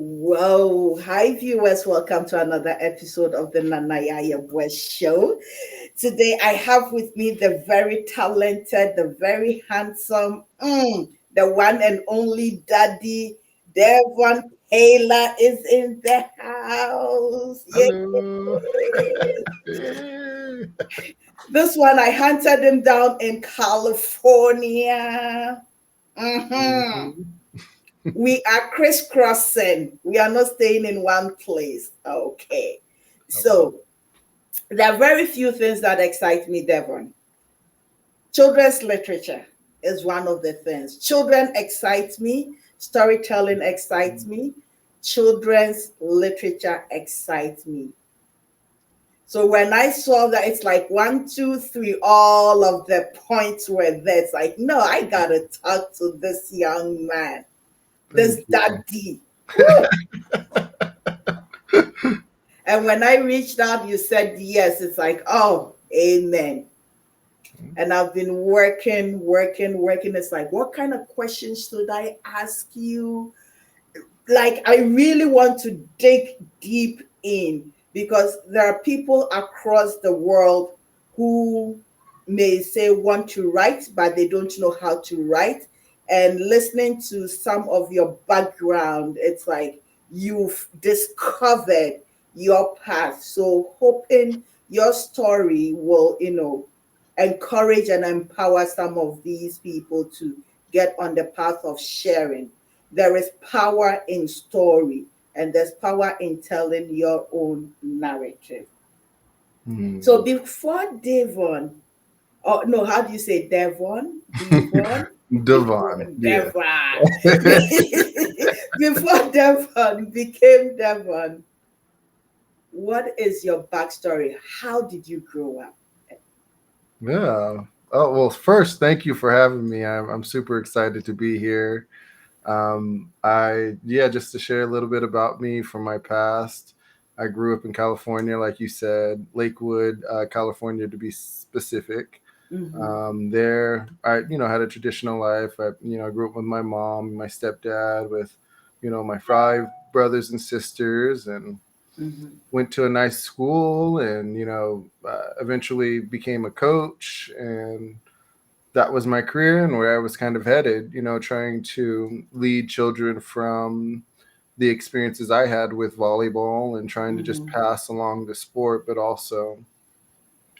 Whoa. Hi, viewers. Welcome to another episode of the Nana Yaa Yeboaa Show. Today, I have with me the very talented, the very handsome, the one and only Daddy Devon Taylor is in the house. Yay. Hello. This one, I hunted him down in California. Mhm. Mhm. We are crisscrossing. We are not staying in one place. Okay. Okay. So there are very few things that excite me, Devon. Children's literature is one of the things. Children excite me. Storytelling excites me. Children's literature excites me. So when I saw that it's like one, two, three, all of the points were there. It's like, no, I gotta talk to this young man, this Thank you. daddy. And when I reached out, you said yes. It's like, oh, amen. And I've been working. It's like, what kind of questions should I ask you? Like, I really want to dig deep in because there are people across the world who may say want to write, but they don't know how to write. And listening to some of your background, it's like you've discovered your path. So, hoping your story will, encourage and empower some of these people to get on the path of sharing. There is power in story, and there's power in telling your own narrative. So Hmm. before Devon, oh no, how do you say Devon? Devon? Before Devon. Yeah. Devon. Before Devon became Devon, what is your backstory? How did you grow up? Yeah. Oh, well, first, thank you for having me. I'm super excited to be here. Just to share a little bit about me from my past. I grew up in California, like you said, Lakewood, California to be specific. Mm-hmm. There, I had a traditional life. I grew up with my mom, my stepdad, with my five brothers and sisters, and Mm-hmm. went to a nice school, and eventually became a coach, and that was my career and where I was kind of headed. Trying to lead children from the experiences I had with volleyball and trying to just Mm-hmm. pass along the sport, but also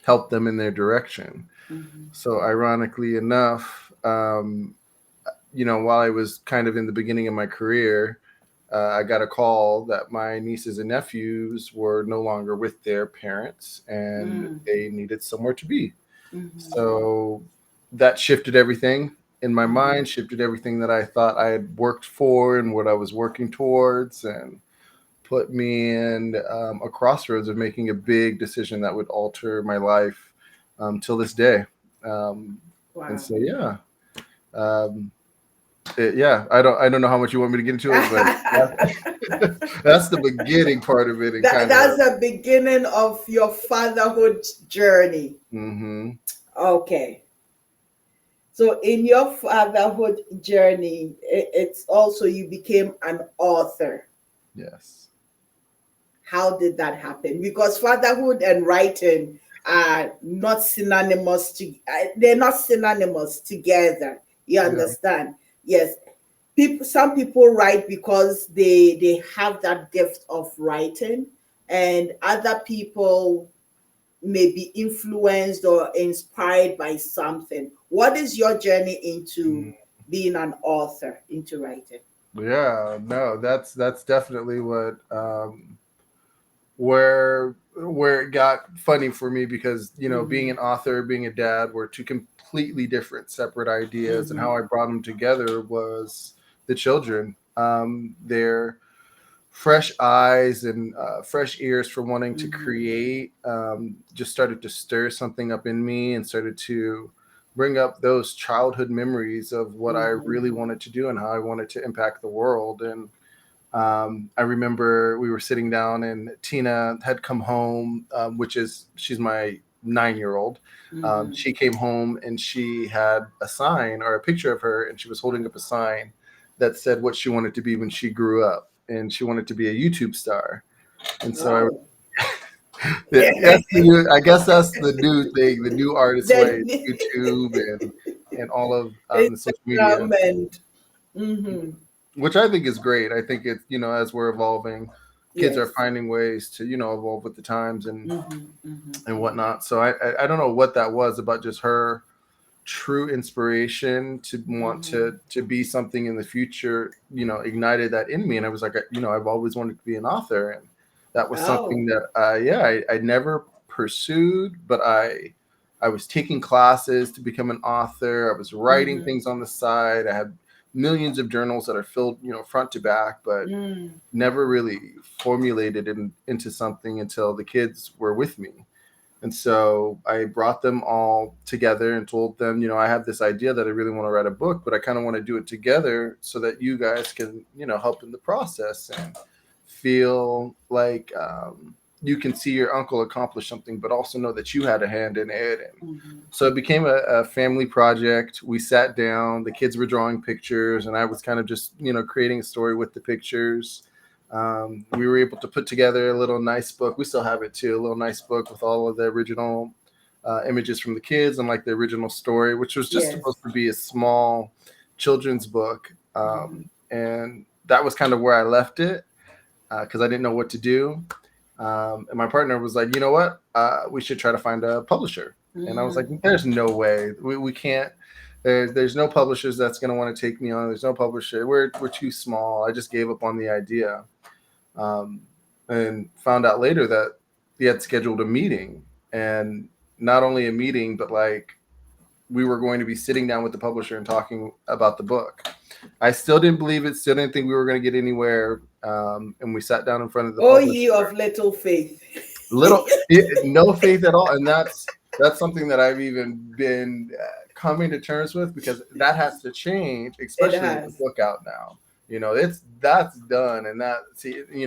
help them in their direction. Mm-hmm. So, ironically enough, while I was kind of in the beginning of my career, I got a call that my nieces and nephews were no longer with their parents and Mm-hmm. they needed somewhere to be. Mm-hmm. So that shifted everything in my Mm-hmm. mind, shifted everything that I thought I had worked for and what I was working towards, and put me in a crossroads of making a big decision that would alter my life till this day. Um, and Wow. so, yeah. Um, yeah, I don't know how much you want me to get into it, but that's the beginning part of it, and kind That's of. the beginning of your fatherhood journey. Hmm. Okay. So in your fatherhood journey, it's also you became an author. Yes. How did that happen? Because fatherhood and writing are not synonymous they're not synonymous together. You Yeah. understand? Yes. Some people write because they have that gift of writing, and other people may be influenced or inspired by something. What is your journey into being an author, into writing? Yeah. No, that's definitely what where it got funny for me, because being Mm-hmm. an author, being a dad were two completely different separate ideas, and how Mm-hmm. I brought them together was the children. Their fresh eyes and fresh ears for wanting to Mm-hmm. create just started to stir something up in me, and started to bring up those childhood memories of what I Mm-hmm. really wanted to do and how I wanted to impact the world. And I remember we were sitting down, and Tina had come home, she's my 9-year old. Mm-hmm. She came home and she had a sign or a picture of her, and she was holding up a sign that said what she wanted to be when she grew up. and she wanted to be a YouTube star. And so Oh. I guess that's the new thing, the new artist way, Then YouTube and all of the social media, Instagram and mm-hmm. which I think is great. I think it's, as we're evolving, kids are Yes. finding ways to, evolve with the times and Mm-hmm. Mm-hmm. and whatnot. So I don't know what that was about, just her true inspiration to want Mm-hmm. to be something in the future, ignited that in me. And I was like, I've always wanted to be an author. And that was something Oh. that, I never pursued, but I was taking classes to become an author. I was writing Mm-hmm. things on the side. I had millions of journals that are filled, front to back, but Mm. never really formulated into something until the kids were with me. And so I brought them all together and told them, I have this idea that I really want to write a book, but I kind of want to do it together so that you guys can, help in the process and feel like you can see your uncle accomplish something, but also know that you had a hand in it. And Mm-hmm. so it became a family project. We sat down, the kids were drawing pictures, and I was kind of just, creating a story with the pictures. We were able to put together a little nice book. We still have it too, a little nice book with all of the original images from the kids and like the original story, which was just Yes. supposed to be a small children's book. Mm-hmm. And that was kind of where I left it because I didn't know what to do. And my partner was like, you know what? We should try to find a publisher. And I was like, Mm. there's no way. We can't. There's no publishers that's going to want to take me on. There's no publisher. We're too small. I just gave up on the idea. And found out later that he had scheduled a meeting, and not only a meeting, but like we were going to be sitting down with the publisher and talking about the book. I still didn't believe it, still didn't think we were going to get anywhere. And we sat down in front of the Oh, publisher. ye of little faith. No faith at all. And that's something that I've even been coming to terms with, because that has to change, It especially with the has. book out now. That's done. And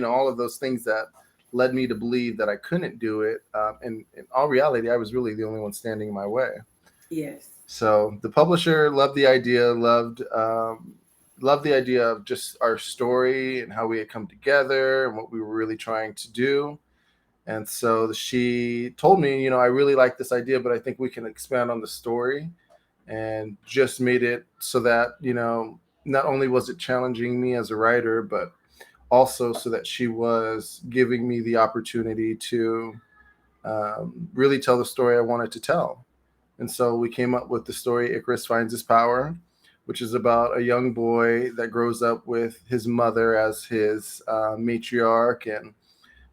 all of those things that led me to believe that I couldn't do it. And in all reality, I was really the only one standing in my way. Yes. So the publisher loved the idea, loved the idea of just our story and how we had come together and what we were really trying to do. And so she told me, I really like this idea, but I think we can expand on the story, and just made it so that, not only was it challenging me as a writer, but also so that she was giving me the opportunity to really tell the story I wanted to tell. And so we came up with the story Icarus Finds His Power, which is about a young boy that grows up with his mother as his matriarch and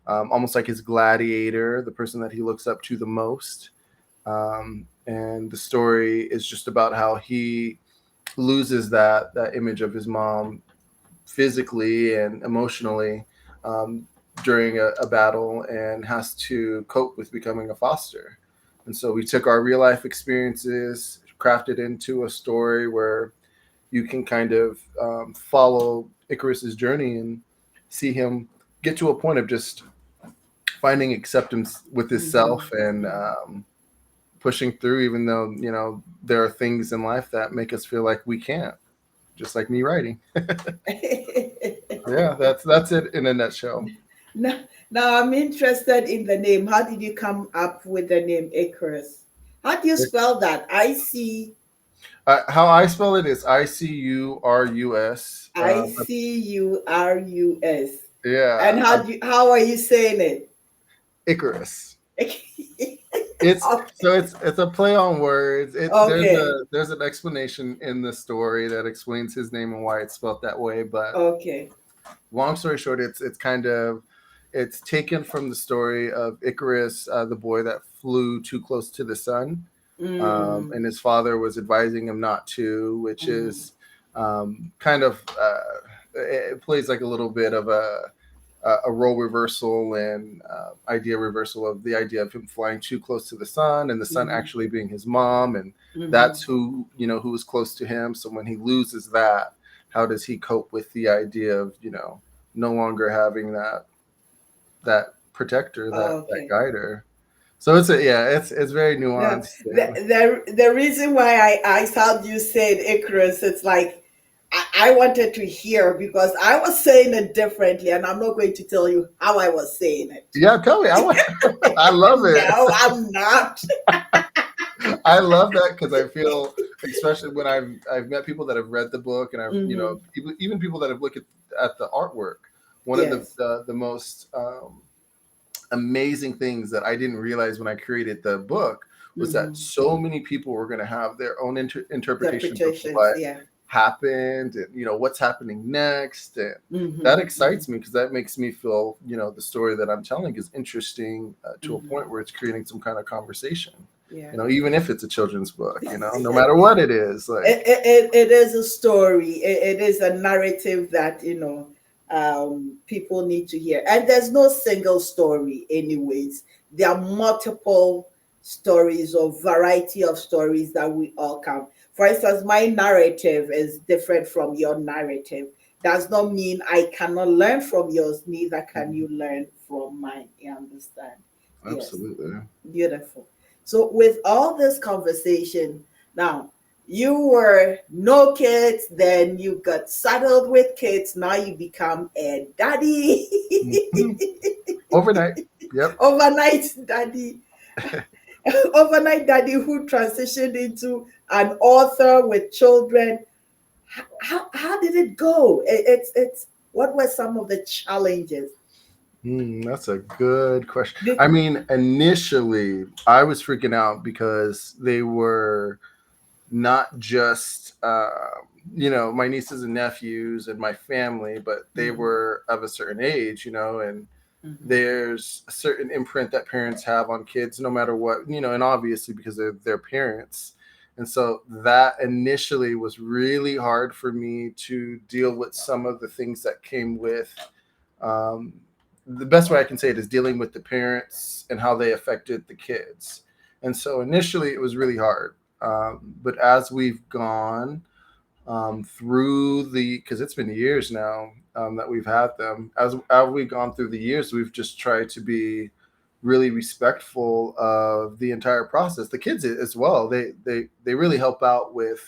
almost like his gladiator, the person that he looks up to the most. And the story is just about how he loses that image of his mom physically and emotionally during a battle, and has to cope with becoming a foster. And so we took our real life experiences, crafted into a story where you can kind of follow Icarus's journey and see him get to a point of just finding acceptance with himself and pushing through, even though, there are things in life that make us feel like we can't, just like me writing. Yeah, that's it in a nutshell. now, now I'm interested in the name. How did you come up with the name Icarus? How do you spell that? How I spell it is Icurus. Icarus. And Yeah, how are you saying it? Icarus. It's a play on words. Okay. There's an explanation in the story that explains his name and why it's spelled that way. But Okay. long story short, it's taken from the story of Icarus, the boy that flew too close to the sun, and his father was advising him not to, which is kind of it plays like a little bit of a role reversal and idea reversal of the idea of him flying too close to the sun, and the sun actually being his mom, and that's who was close to him. So when he loses that, how does he cope with the idea of no longer having that protector, that guider? So it's very No, nuanced. the reason why I sound you said Icarus, it's like I wanted to hear because I was saying it differently, and I'm not going to tell you how I was saying it. Yeah, tell me. I love it. No, I'm not. I love that because I feel, especially when I've met people that have read the book, and I've Hmm. even people that have looked at the artwork. One of Yes. the most amazing things that I didn't realize when I created the book was that Hmm. so many people were going to have their own interpretations of Interpretations. what Yeah. happened, and what's happening next, and that Hmm. Hmm. excites me because that makes me feel the story that I'm telling is interesting to a point Hmm. where it's creating some kind of conversation, Yeah. even if it's a children's book, no matter what it is, like. It is a story. It is a narrative that people need to hear. And there's no single story, anyways. There are multiple stories or variety of stories that we all come. For instance, my narrative is different from your narrative. Does not mean I cannot learn from yours, neither can you learn from mine. You understand? Yes. Absolutely. Beautiful. So, with all this conversation, now you were no kids, then you got saddled with kids, now you become a daddy, Mhm. Overnight. Yep. overnight daddy, overnight daddy who transitioned into an author with children. How did it go? It's what were some of the challenges? That's a good question. I Did, mean, initially, I was freaking out because they were not just, my nieces and nephews and my family, but they Mhm, were of a certain age, and mhm, there's a certain imprint that parents have on kids, no matter what, and obviously because they're their parents. And so that initially was really hard for me to deal with some of the things that came with. Um, the best way I can say it is dealing with the parents and how they affected the kids. And so initially it was really hard. But as we've gone through because it's been years now that we've had them, as we've gone through the years, we've just tried to be really respectful of the entire process. The kids as well, they really help out with.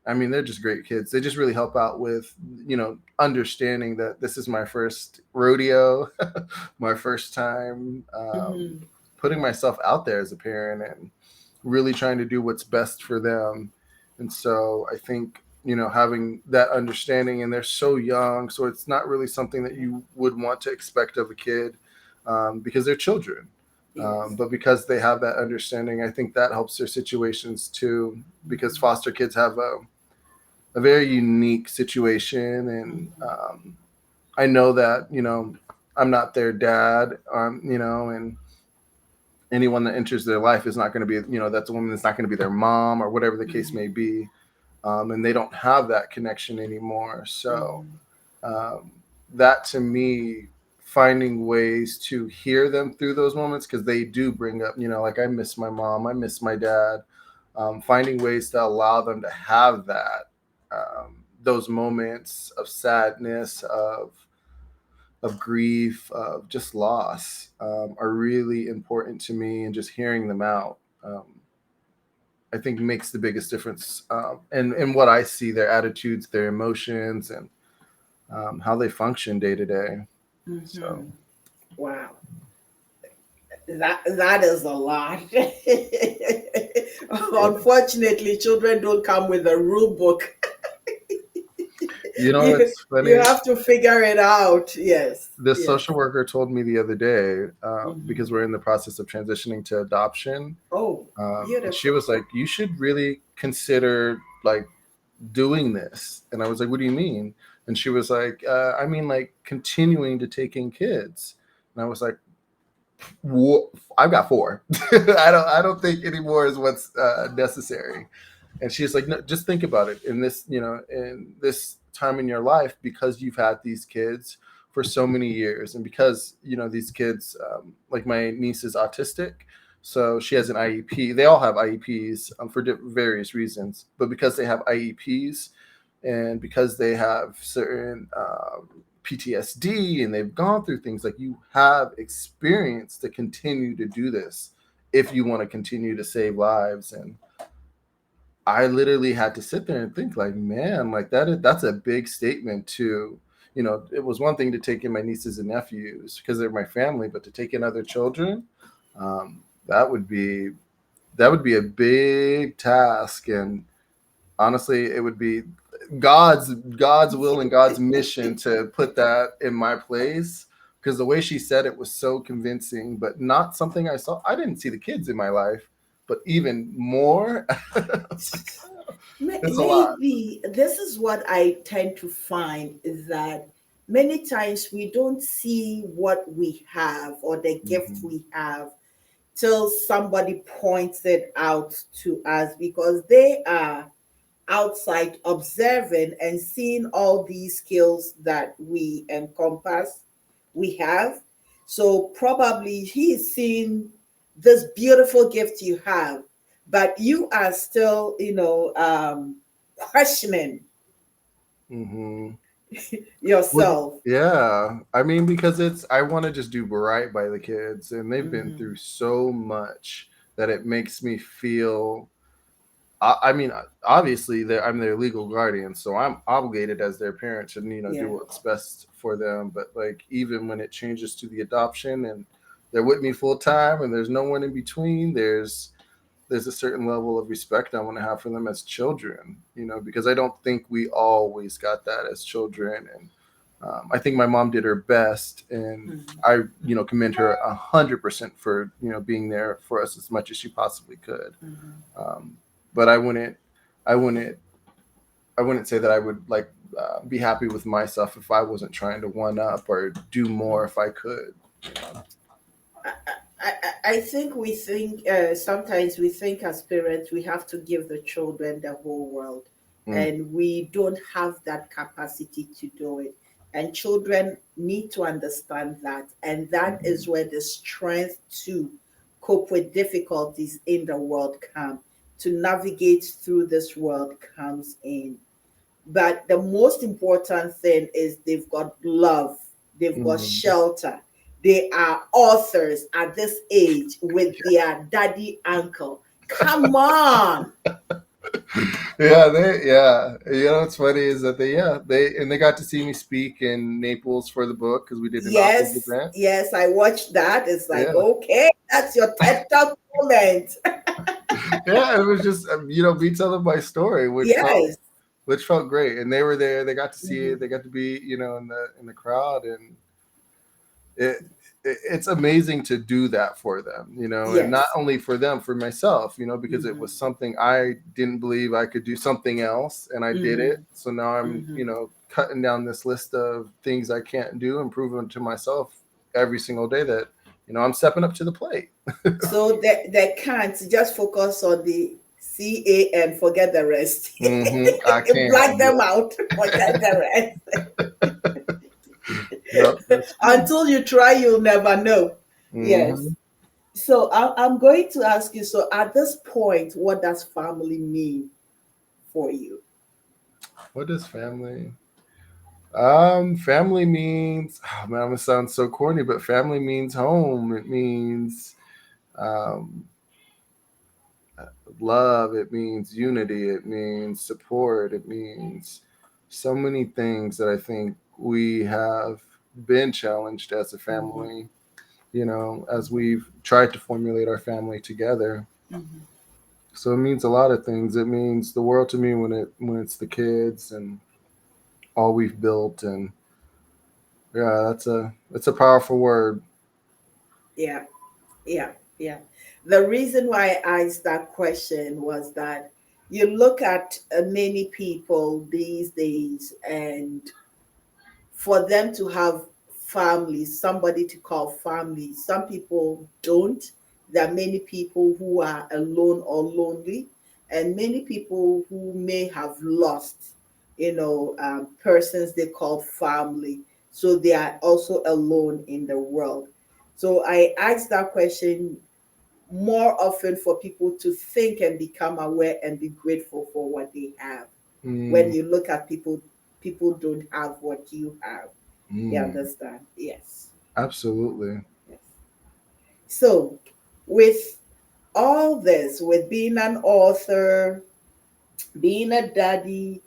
I mean, they're just great kids. They just really help out with, understanding that this is my first rodeo, my first time mhm, putting myself out there as a parent and really trying to do what's best for them. And so I think, having that understanding, and they're so young, so it's not really something that you would want to expect of a kid because they're children. yes. But because they have that understanding, I think that helps their situations too, because Mhm, foster kids have a very unique situation, and mhm, I know that I'm not their dad, and anyone that enters their life is not going to be, that's a woman that's not going to be their mom or whatever the case may mhm, be, and they don't have that connection anymore. So mhm, um, that to me, finding ways to hear them through those moments, because they do bring up, like, I miss my mom, I miss my dad. Finding ways to allow them to have that, those moments of sadness, of grief, of just loss, are really important to me, and just hearing them out, I think makes the biggest difference, in what I see, their attitudes, their emotions, and how they function day to day. So mhm. Wow. That is a lot. yeah. Unfortunately, children don't come with a rule book. You It's you funny. have to figure it out. Yes. This Yes. social worker told me the other day, because Mhm. we're in the process of transitioning to adoption, Oh, and she beautiful. was like, "You should really consider, like, doing this." And I was like, "What do you mean?" And she was like, "I mean, like, continuing to take in kids." And I was like, I've got four. I don't think anymore is what's necessary." And she's like, "No, just think about it in this time in your life, because you've had these kids for so many years, and because these kids, like my niece is autistic, so she has an IEP. They all have IEPs for various reasons, but because they have IEPs, and because they have certain PTSD, and they've gone through things, like, you have experience to continue to do this if you want to continue to save lives." And I literally had to sit there and think like, man, like that's a big statement to, it was one thing to take in my nieces and nephews because they're my family, but to take in other children, um, that would be a big task. And honestly, it would be God's will and God's mission to put that in my place, because the way she said it was so convincing, but not something I saw. I didn't see the kids in my life, but even more, it's a lot. Maybe this is what I tend to find is that many times we don't see what we have or the gift Hmm. we have till somebody points it out to us because they are outside observing and seeing all these skills that we encompass, we have. So probably he's seeing this beautiful gift you have, but you are still, questioning Hmm. Well, yourself. yeah. I mean, because I want to just do right by the kids, and they've been Mhm. through so much that it makes me feel. I mean, obviously, I'm their legal guardian, so I'm obligated as their parent to, do Yeah. what's best for them. But like, even when it changes to the adoption, and they're with me full time, and there's no one in between, there's a certain level of respect I want to have for them as children, because I don't think we always got that as children. And I think my mom did her best, and Mhm. I, commend her 100% for, being there for us as much as she possibly could. Mhm. Um, but I wouldn't, I wouldn't say that I would like be happy with myself if I wasn't trying to one up or do more if I could. You know? I think we think sometimes we think as parents we have to give the children the whole world, Mm, and we don't have that capacity to do it. And children need to understand that, and that is mhm, where the strength to cope with difficulties in the world come, to navigate through this world comes in. But the most important thing is they've got love, they've got mhm. shelter. They are authors at this age with their daddy uncle. Come on. Yeah. What's funny is that they got to see me speak in Naples for the book because we did an authors Yes, event. yes, I watched that. It's like, Yeah, okay, that's your TED Talk moment. yeah. It was just me telling my story, Yes. which felt great, and they were there. They got to see it. Mhm. They got to be in the crowd, and it, it's amazing to do that for them, and not Yes. only for them, for myself, because it Hmm. was something I didn't believe I could do something else, and I did it. Hmm. So now I'm, Hmm. cutting down this list of things I can't do and proving to myself every single day that, I'm stepping up to the plate. So they can't just focus on the CA and forget the rest. I Black can. them out, forget the rest. Yep, that's true. Until you try, you'll never know. Yes. Hmm. So I'm going to ask you. So at this point, what does family mean for you? What does family? Family means, oh man, I'm gonna sound so corny, but family means home. It means um, love. It means unity. It means support. It means so many things that I think we have been challenged as a Hmm. family, as we've tried to formulate our family together. Hmm. So it means a lot of things. It means the world to me when it's the kids and all we've built. And yeah, that's a powerful word. Yeah, yeah, yeah. The reason why I asked that question was that you look at many people these days, and for them to have families, somebody to call family. Some people don't. There are many people who are alone or lonely, and many people who may have lost, persons they call family. So they are also alone in the world. So I asked that question more often for people to think and become aware and be grateful for what they have. When Mm, you look at people, people don't have what you have. You mm, understand? Yes. absolutely. Yes. So, with all this, with being an author, being a daddy,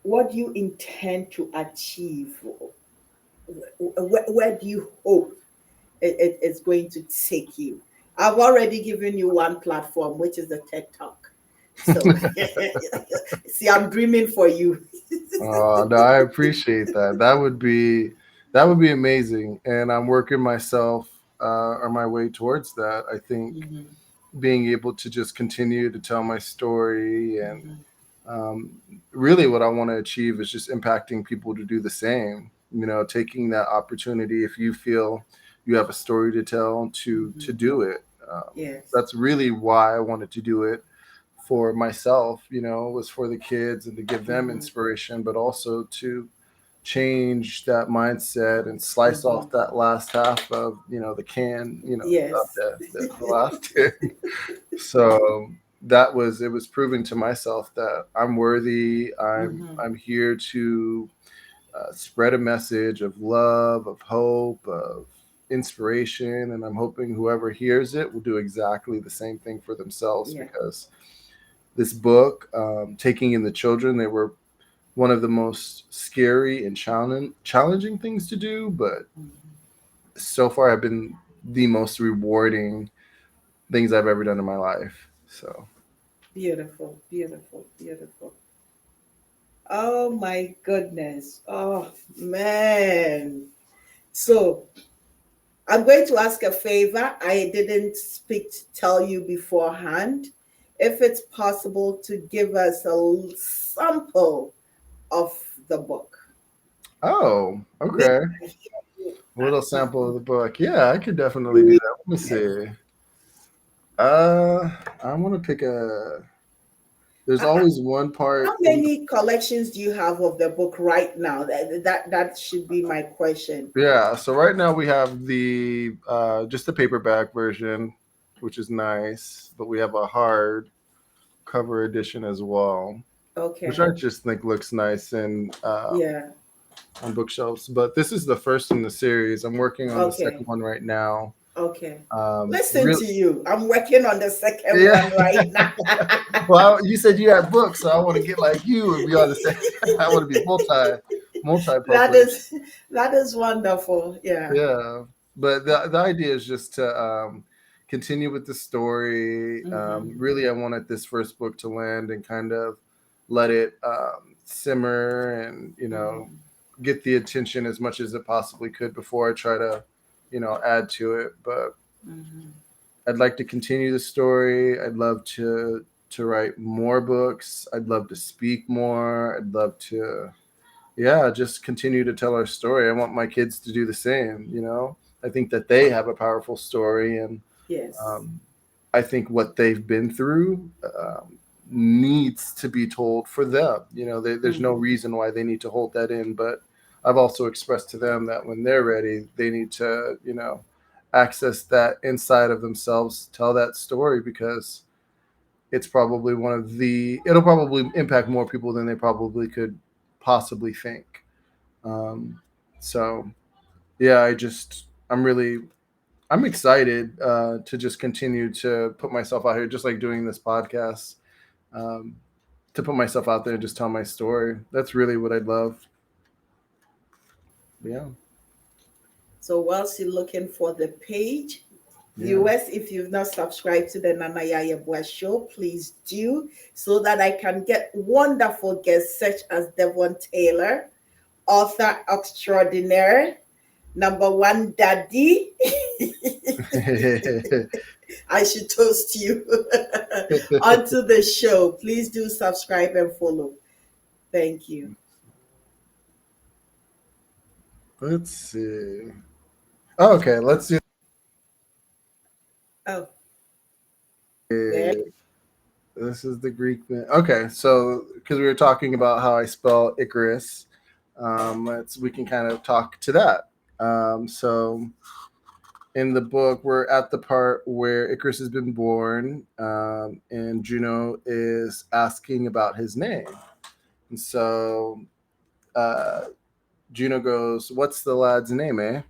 what do you intend to achieve? Where do you hope it's going to take you? I've already given you one platform, which is the TED Talk. So, see, I'm dreaming for you. No, I appreciate that. That would be amazing, and I'm working myself on my way towards that. I think Mhm, being able to just continue to tell my story, and mhm, um, really what I want to achieve is just impacting people to do the same. Taking that opportunity, if you feel you have a story to tell, to mhm. do it. Yes. That's really why I wanted to do it for myself. Was for the kids and to give them Mhm, inspiration, but also to change that mindset and slice mhm. off that last half of the can, of Yes. the last tin. So it was proving to myself that I'm worthy. Mhm. I'm here to spread a message of love, of hope, of inspiration, and I'm hoping whoever hears it will do exactly the same thing for themselves, Yeah. because this book, taking in the children, they were one of the most scary and challenging things to do, but Mhm. so far have been the most rewarding things I've ever done in my life. So, Beautiful, beautiful, beautiful. Oh my goodness. Oh man. So I'm going to ask a favor. I didn't speak to tell you beforehand. If it's possible to give us a sample of the book. oh, Maybe okay. I hear you. A little sample of the book. Yeah, I could definitely do Yes. that. Let me see. I want to pick a. There's Uh, always one How part in the. many collections do you have of the book right now? That should be my question. Yeah, so right now we have the just the paperback version, which is nice, but we have a hard cover edition as well, which Okay. I just think looks nice and Yeah. on bookshelves. But this is the first in the series. I'm working on the Okay. second one right now. Okay. Listen Really, to you. I'm working on the second yeah. one right now. Well, you said you had books, so I want to get like you and be on the same. I want to be multi That published. is that is wonderful. Yeah. Yeah, but the idea is just to continue with the story. Mm-hmm. Really, I wanted this first book to land and kind of let it simmer and Mm-hmm. get the attention as much as it possibly could before I try to add to it. But Mm-hmm. I'd like to continue the story. I'd love to write more books. I'd love to speak more. I'd love to, yeah, just continue to tell our story. I want my kids to do the same. I think that they have a powerful story, and Yes. um, I think what they've been through needs to be told for them. There's no Mm-hmm. reason why they need to hold that in, but I've also expressed to them that when they're ready, they need to, access that inside of themselves, tell that story, because it's probably it'll probably impact more people than they probably could possibly think. Um, so yeah, I'm excited to just continue to put myself out here, just like doing this podcast, um, to put myself out there and just tell my story. That's really what I'd love. Yeah, So whilst you're looking for the page, yeah. viewers, if you've not subscribed to the Nana Yaa Yeboaa Show, please do, so that I can get wonderful guests such as Devon Taylor, author extraordinaire, number one daddy. I should toast you onto the show. Please do subscribe and follow. Thank you. Let's see. Oh, okay, let's do. Oh, there. This is the Greek myth. Okay, so because we were talking about how I spell Icarus, we can kind of talk to that. So in the book, we're at the part where Icarus has been born, and Juno is asking about his name. And so uh, Juno goes, "What's the lad's name, eh?"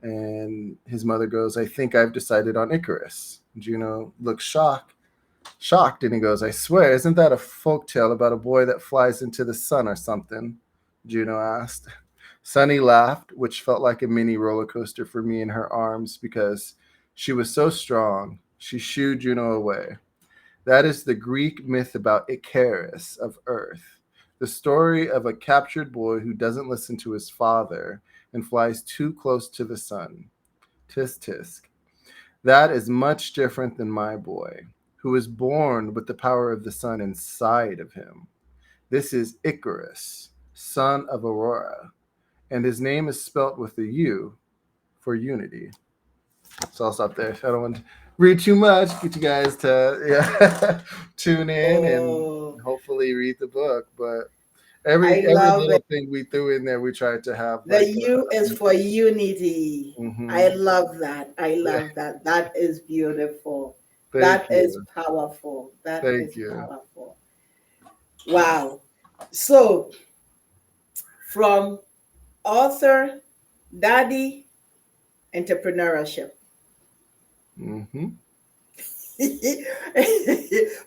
And his mother goes, "I think I've decided on Icarus." Juno looks shocked shocked, and he goes, "I swear, isn't that a folk tale about a boy that flies into the sun or something?" Juno asked. Sunny laughed, which felt like a mini roller coaster for me in her arms because she was so strong. She shooed Juno away. That is the Greek myth about Icarus of Earth, the story of a captured boy who doesn't listen to his father and flies too close to the sun. Tisk tisk. That is much different than my boy, who was born with the power of the sun inside of him. This is Icarus, son of Aurora, and his name is spelt with a U for unity. So I'll stop there. I don't want to read too much. Get you guys to tune in and Oh, hopefully read the book. But I every love it. little thing we threw in there, we tried to have The like U is for unity. I mm-hmm. love that. I Yeah. love that. That is beautiful. Thank That is you. powerful. That Thank is you. powerful. Wow. So, from author, daddy, entrepreneurship. Mm-hmm.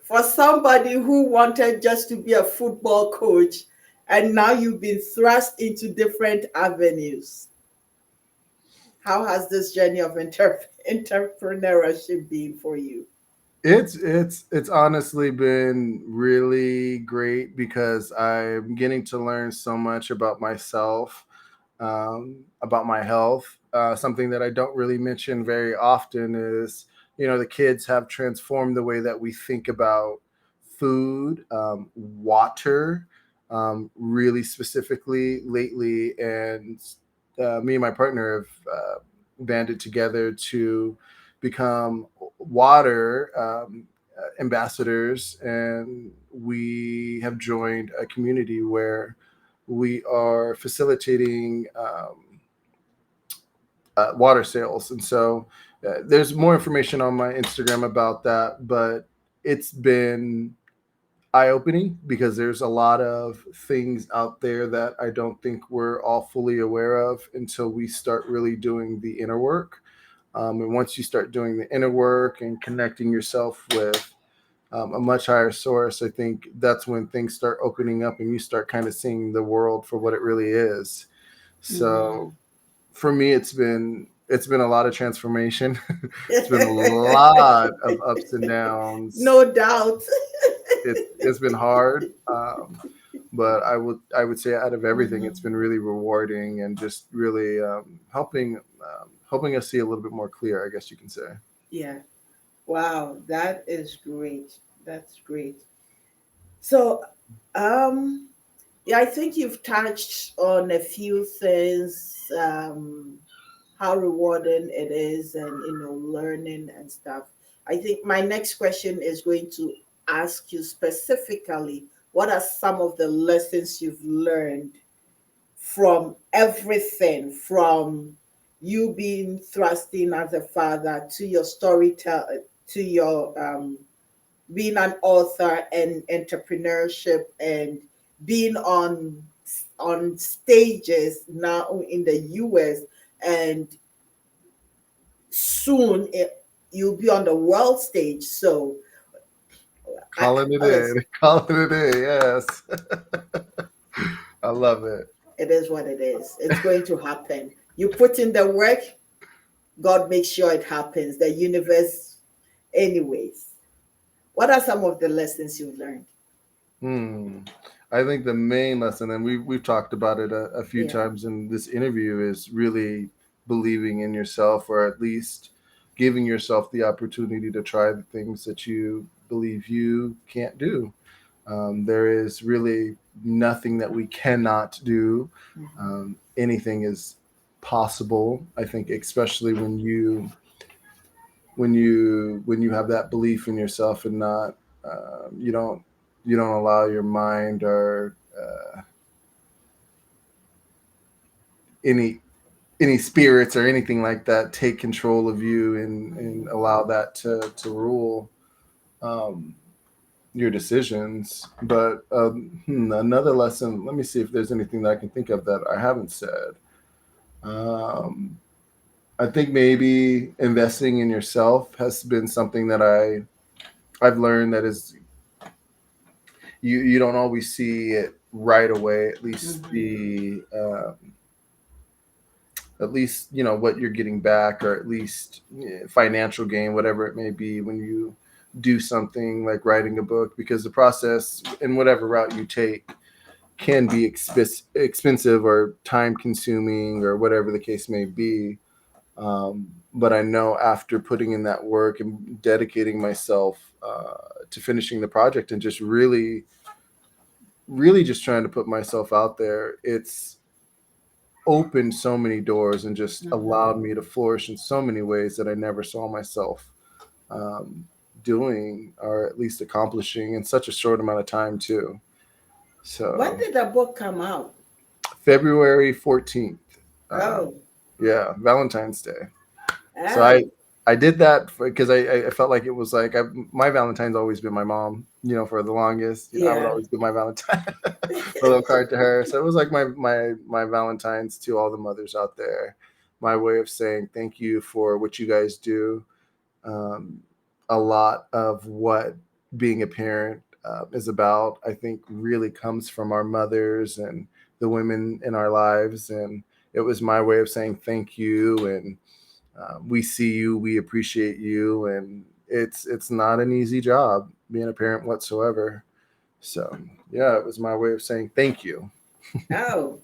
For somebody who wanted just to be a football coach, and now you've been thrust into different avenues. How has this journey of entrepreneurship been for you? It's honestly been really great because I'm getting to learn so much about myself, about my health. Something that I don't really mention very often is, the kids have transformed the way that we think about food, water, really specifically lately, and me and my partner have banded together to become water ambassadors, and we have joined a community where we are facilitating water sales. And so there's more information on my Instagram about that, but it's been eye-opening because there's a lot of things out there that I don't think we're all fully aware of until we start really doing the inner work. And once you start doing the inner work and connecting yourself with a much higher source, I think that's when things start opening up and you start kind of seeing the world for what it really is. So Mhm. for me, it's been a lot of transformation. It's been a lot of ups and downs. No doubt. It's been hard, but I would say out of everything, it's Mhm. been really rewarding and just really helping us see a little bit more clear, I guess you can say. Yeah. Wow, that is great. That's great. So, um, yeah, I think you've touched on a few things, how rewarding it is, and learning and stuff. I think my next question is going to ask you specifically, what are some of the lessons you've learned from everything, from you being thrust in as a father to your storytelling, to your being an author and entrepreneurship, and being on stages now in the US, and soon you'll be on the world stage. So Calling it listen, in, calling it in. Yes, I love it. it is what it is. It's going to happen. You put in the work, God makes sure it happens. The universe, anyways. What are some of the lessons you've learned? Hmm. I think the main lesson, and we've talked about it a few Yeah. times in this interview, is really believing in yourself, or at least giving yourself the opportunity to try the things that you believe you can't do. There is really nothing that we cannot do. Mhm. Anything is possible. I think, especially when you have that belief in yourself and not you don't allow your mind or any any spirits or anything like that take control of you and Mhm. allow that to rule um, your decisions. But another lesson, let me see if there's anything that I can think of that I haven't said. um, I think maybe investing in yourself has been something that I've learned that is you don't always see it right away. At least what you're getting back, or at least financial gain, whatever it may be, when you do something like writing a book, because the process in whatever route you take can be expensive or time consuming or whatever the case may be. But I know after putting in that work and dedicating myself to finishing the project and just really, really just trying to put myself out there, it's opened so many doors and just allowed me to flourish in so many ways that I never saw myself um, doing, or at least accomplishing, in such a short amount of time too. When So did the book come out? February 14th. Um, Oh, yeah, Valentine's Day. So I oh, I did that because I felt like it was like my Valentine's always been my mom. For the longest, I would yeah. always give my Valentine a little card to her. So it was like my Valentine's to all the mothers out there. My way of saying thank you for what you guys do. Um, a lot of what being a parent is about, I think, really comes from our mothers and the women in our lives, and it was my way of saying thank you. And we see you, we appreciate you, and it's not an easy job being a parent whatsoever. So yeah, it was my way of saying thank you. Oh,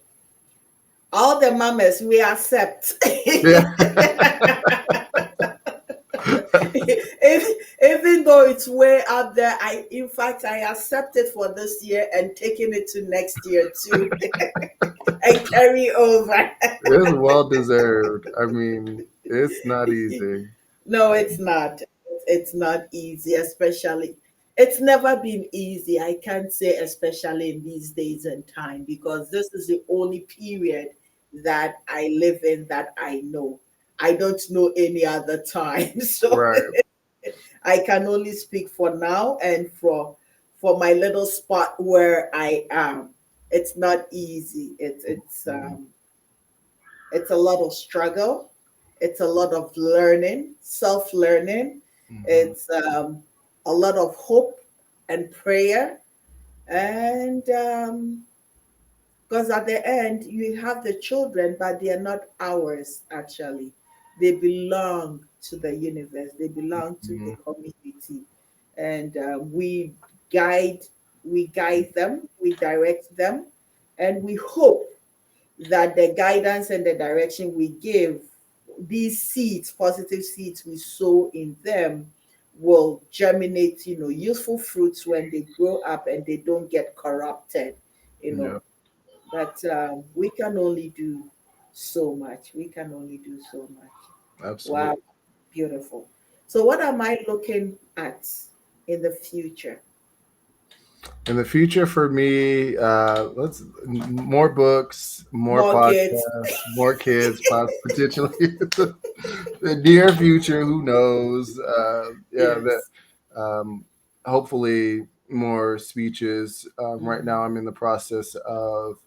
all the mamas we accept. Yeah. Even though it's way out there, in fact I accept it for this year and taking it to next year too, and carry over. It's well deserved. I mean, it's not easy. No, it's not. It's not easy, especially. It's never been easy. I can't say, especially in these days and time, because this is the only period that I live in that I know. I don't know any other time. So Right. I can only speak for now and for my little spot where I am. It's not easy. It's a lot of struggle. It's a lot of learning, self learning. Mhm. It's a lot of hope and prayer. And because at the end, you have the children, but they are not ours, actually. They belong to the universe, they belong to the Mhm. community. And guide, we guide them, we direct them, and we hope that the guidance and the direction we give, these seeds, positive seeds we sow in them, will germinate, useful fruits when they grow up and they don't get corrupted, you Yeah, know. But we can only do so much. We can only do so much. Wow, absolutely. beautiful. So, what am I looking at in the future? In the future for me, let's more books, more More kids. podcasts, more kids, potentially. The near future, who knows? Yeah, that Yes. um, hopefully more speeches. Right now, I'm in the process of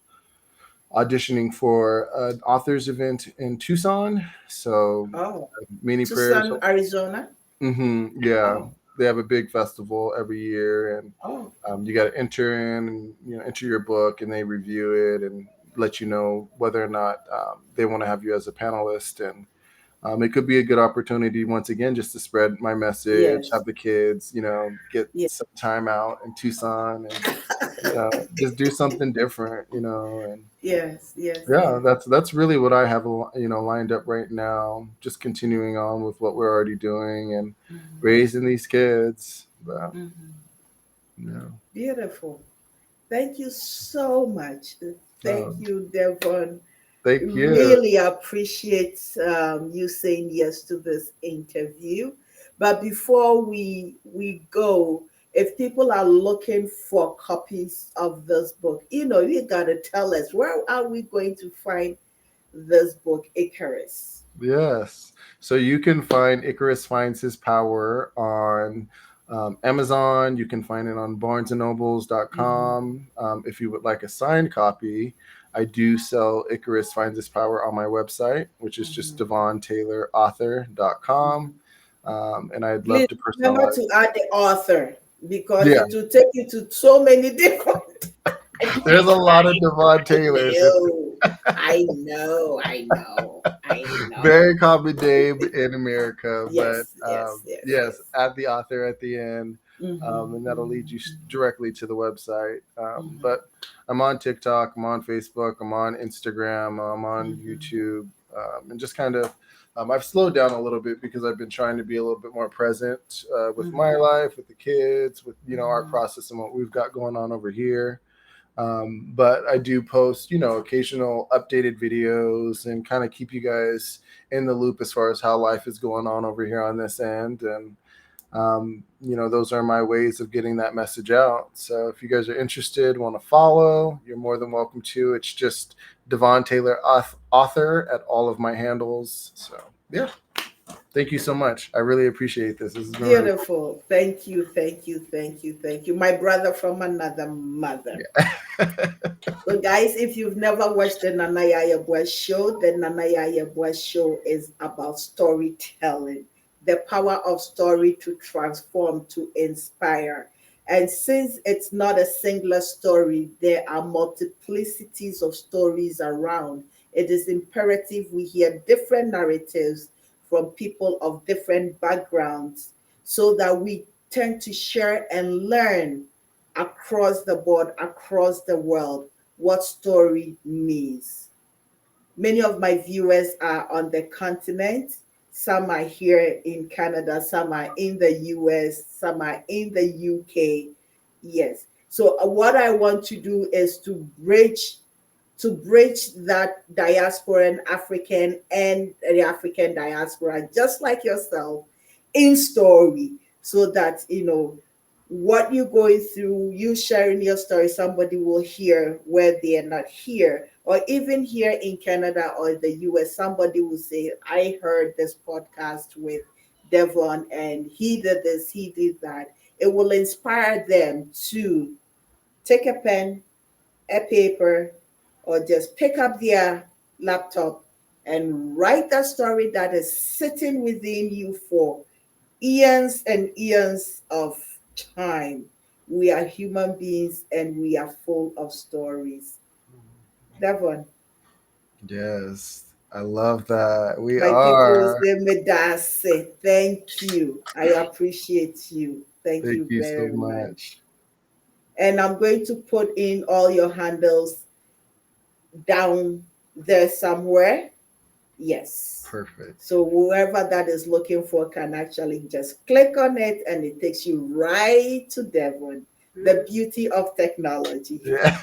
auditioning for an authors event in Tucson. So Oh, many prayers. Tucson, Arizona. Yeah, Oh, they have a big festival every year, and oh, you got to enter in and enter your book, and they review it and let you know whether or not they want to have you as a panelist. And it could be a good opportunity once again just to spread my message, yes, have the kids, get yes. some time out in Tucson, and just do something different, and Yes, yes, yeah, yes. that's really what I have, lined up right now. Just continuing on with what we're already doing and Mhm, raising these kids. But mhm. yeah, Beautiful. Thank you so much. uh, Thank you, Devon. thank you. Really appreciate you saying yes to this interview. But before we go, if people are looking for copies of this book, you gotta tell us, where are we going to find this book, Icarus? Yes. So you can find Icarus Finds His Power on Amazon. You can find it on Mhm, barnesandnobles.com. If you would like a signed copy, I do sell Icarus Finds His Power on my website, which is just mhm, devontaylorauthor.com. mhm. And I'd love Please to remember personalize. to add the author because Yeah, it will take you to so many different. there's a lot of Devon I Taylors. know, I know. Very common name in America, but Yes, yes, yes, yes, yes. add the author at the end, Mm-hmm, and that'll lead you mm-hmm, directly to the website. mm-hmm, But I'm on TikTok, I'm on Facebook, I'm on Instagram, I'm on mm-hmm, YouTube, and just kind of. I've slowed down a little bit because I've been trying to be a little bit more present with my mm-hmm, life, with the kids, with our mm-hmm, process and what we've got going on over here. But I do post, occasional updated videos and kind of keep you guys in the loop as far as how life is going on over here on this end. And, those are my ways of getting that message out. So if you guys are interested, want to follow, you're more than welcome to. It's just Devon Taylor author at all of my handles. So, yeah. Thank you so much. I really appreciate this. This has been really cool. Beautiful. Thank you, thank you, thank you, thank you. My brother from another mother. Yeah. So, guys, if you've never watched the Nana Yaa Yeboaa Show, the Nana Yaa Yeboaa Show is about storytelling, the power of story to transform, to inspire. And since it's not a singular story, there are multiplicities of stories around. It is imperative we hear different narratives from people of different backgrounds so that we tend to share and learn across the board, across the world, what story means. Many of my viewers are on the continent. Some are here in Canada, some are in the US, some are in the UK. Yes. So what I want to do is to bridge that diasporan African and the African diaspora, just like yourself, in story, so that what you're going through, you sharing your story, somebody will hear where they are not here. Or even here in Canada or the US, somebody will say, I heard this podcast with Devon and he did this, he did that. It will inspire them to take a pen, a paper, or just pick up their laptop and write that story that is sitting within you for eons and eons of time. We are human beings and we are full of stories. Devon, Yes, I love that. We my people are. say medase. Thank you. I appreciate you. Thank Thank you you so very much. much. And I'm going to put in all your handles down there somewhere. Yes. Perfect. So whoever that is looking for can actually just click on it and it takes you right to Devon. The beauty of technology. Yeah.